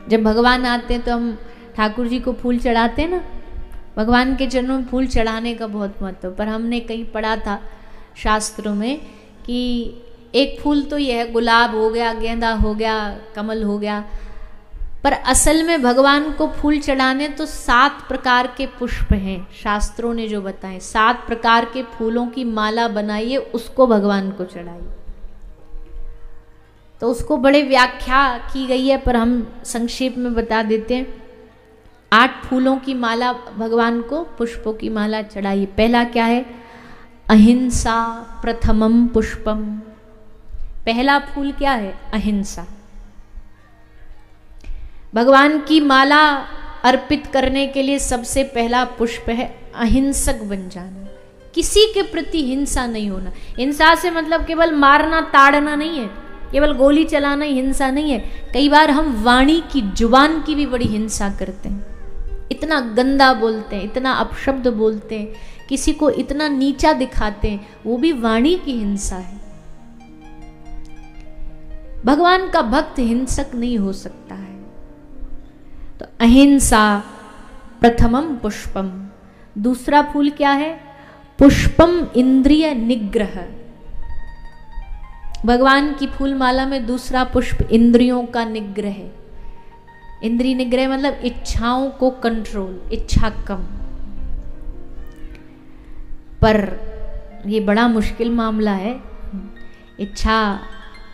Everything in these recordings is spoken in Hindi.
जब भगवान आते हैं तो हम ठाकुर जी को फूल चढ़ाते हैं ना, भगवान के चरणों में फूल चढ़ाने का बहुत महत्व। पर हमने कहीं पढ़ा था शास्त्रों में कि एक फूल तो यह है, गुलाब हो गया, गेंदा हो गया, कमल हो गया, पर असल में भगवान को फूल चढ़ाने तो 7 प्रकार के पुष्प हैं। शास्त्रों ने जो बताए 7 प्रकार के फूलों की माला बनाइए, उसको भगवान को चढ़ाइए। तो उसको बड़े व्याख्या की गई है, पर हम संक्षेप में बता देते हैं। 8 फूलों की माला भगवान को, पुष्पों की माला चढ़ाइए। पहला क्या है? अहिंसा प्रथमम पुष्पम। पहला फूल क्या है? अहिंसा। भगवान की माला अर्पित करने के लिए सबसे पहला पुष्प है अहिंसक बन जाना, किसी के प्रति हिंसा नहीं होना। हिंसा से मतलब केवल मारना ताड़ना नहीं है, केवल गोली चलाना ही हिंसा नहीं है। कई बार हम वाणी की, जुबान की भी बड़ी हिंसा करते हैं, इतना गंदा बोलते हैं, इतना अपशब्द बोलते हैं, किसी को इतना नीचा दिखाते हैं, वो भी वाणी की हिंसा है। भगवान का भक्त हिंसक नहीं हो सकता है। तो अहिंसा प्रथमम पुष्पम। दूसरा फूल क्या है? पुष्पम इंद्रिय निग्रह। भगवान की फूल माला में दूसरा पुष्प इंद्रियों का निग्रह है। इंद्रिय निग्रह मतलब इच्छाओं को कंट्रोल, इच्छा कम। पर ये बड़ा मुश्किल मामला है। इच्छा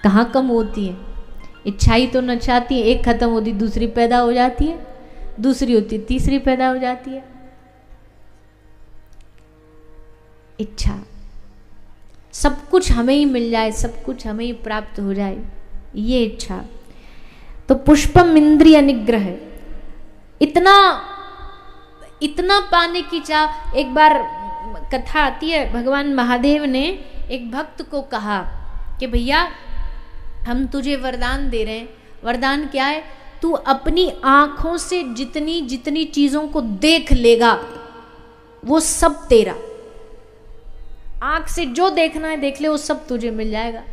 कहाँ कम होती है? इच्छा ही तो न चाहती है, एक खत्म होती दूसरी पैदा हो जाती है, दूसरी होती तीसरी पैदा हो जाती है। इच्छा सब कुछ हमें ही मिल जाए, सब कुछ हमें ही प्राप्त हो जाए, ये इच्छा। तो पुष्पम इंद्रिय निग्रह, इतना इतना पाने की चाह। एक बार कथा आती है, भगवान महादेव ने एक भक्त को कहा कि भैया हम तुझे वरदान दे रहे हैं। वरदान क्या है? तू अपनी आंखों से जितनी जितनी चीजों को देख लेगा वो सब तेरा। आंख से जो देखना है देख ले, वो सब तुझे मिल जाएगा।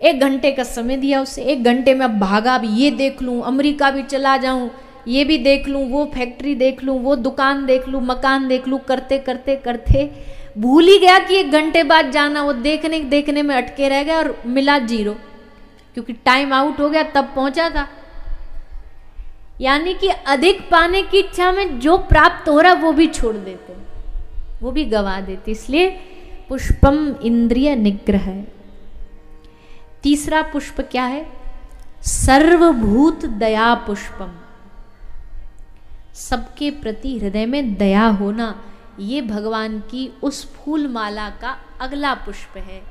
1 घंटे का समय दिया उसे। 1 घंटे में अब भागा, अब ये देख लूं, अमेरिका भी चला जाऊं, ये भी देख लूं, वो फैक्ट्री देख लूं, वो दुकान देख लूं, मकान देख लूं, करते करते करते भूल ही गया कि 1 घंटे बाद जाना। वो देखने में अटके रह गया और मिला 0, क्योंकि टाइम आउट हो गया, तब पहुंचा था। यानी कि अधिक पाने की इच्छा में जो प्राप्त हो रहा वो भी छोड़ देते, वो भी गवा देते। इसलिए पुष्पम इंद्रिय निग्रह। तीसरा पुष्प क्या है? सर्वभूत दया पुष्पम। सबके प्रति हृदय में दया होना, ये भगवान की उस फूल माला का अगला पुष्प है।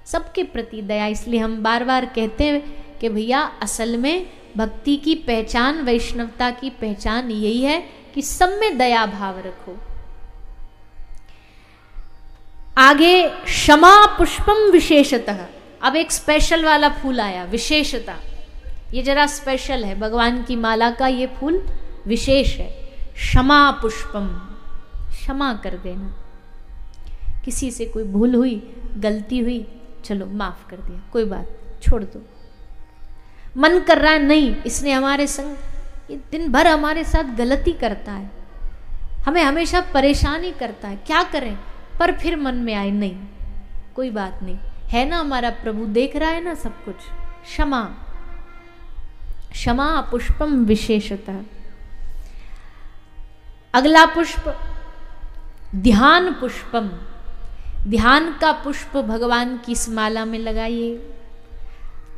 सबके प्रति दया। इसलिए हम बार बार कहते हैं कि भैया असल में भक्ति की पहचान, वैष्णवता की पहचान यही है कि सब में दया भाव रखो। आगे क्षमा पुष्पम विशेषतः। अब एक स्पेशल वाला फूल आया, विशेषता। ये जरा स्पेशल है, भगवान की माला का ये फूल विशेष है। क्षमा पुष्पम, क्षमा कर देना। किसी से कोई भूल हुई, गलती हुई, चलो माफ कर दिया, कोई बात, छोड़ दो। मन कर रहा है नहीं, इसने हमारे संग ये दिन भर हमारे साथ गलती करता है, हमें हमेशा परेशान ही करता है, क्या करें? पर फिर मन में आए नहीं, कोई बात नहीं, है ना हमारा प्रभु, देख रहा है ना सब कुछ। क्षमा, क्षमा पुष्पम विशेषतः। अगला पुष्प ध्यान पुष्पम। ध्यान का पुष्प भगवान की इस माला में लगाइए।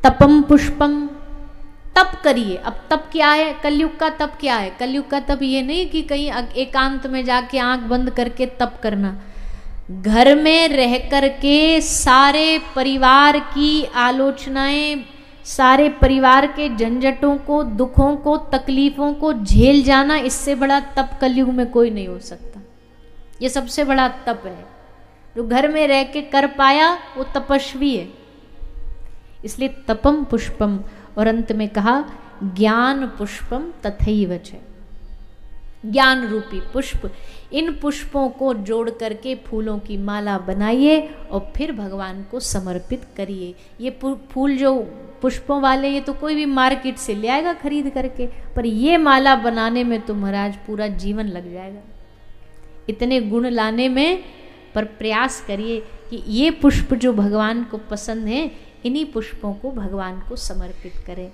तपम पुष्पम, तप करिए। अब तप क्या है? कलयुग का तप क्या है? कलयुग का तप ये नहीं कि कहीं एकांत में जाके आंख बंद करके तप करना। घर में रह करके सारे परिवार की आलोचनाएं, सारे परिवार के झंझटों को, दुखों को, तकलीफों को झेल जाना, इससे बड़ा तप कलयुग में कोई नहीं हो सकता। ये सबसे बड़ा तप है। जो घर में रह के कर पाया वो तपस्वी है। इसलिए तपम पुष्पम। और अंत में कहा ज्ञान पुष्पम तथैव च। ज्ञान रूपी पुष्प, इन पुष्पों को जोड़ करके फूलों की माला बनाइए और फिर भगवान को समर्पित करिए। ये फूल जो पुष्पों वाले ये तो कोई भी मार्केट से ले आएगा खरीद करके, पर ये माला बनाने में तो महाराज पूरा जीवन लग जाएगा, इतने गुण लाने में। पर प्रयास करिए कि ये पुष्प जो भगवान को पसंद है, इन्हीं पुष्पों को भगवान को समर्पित करें।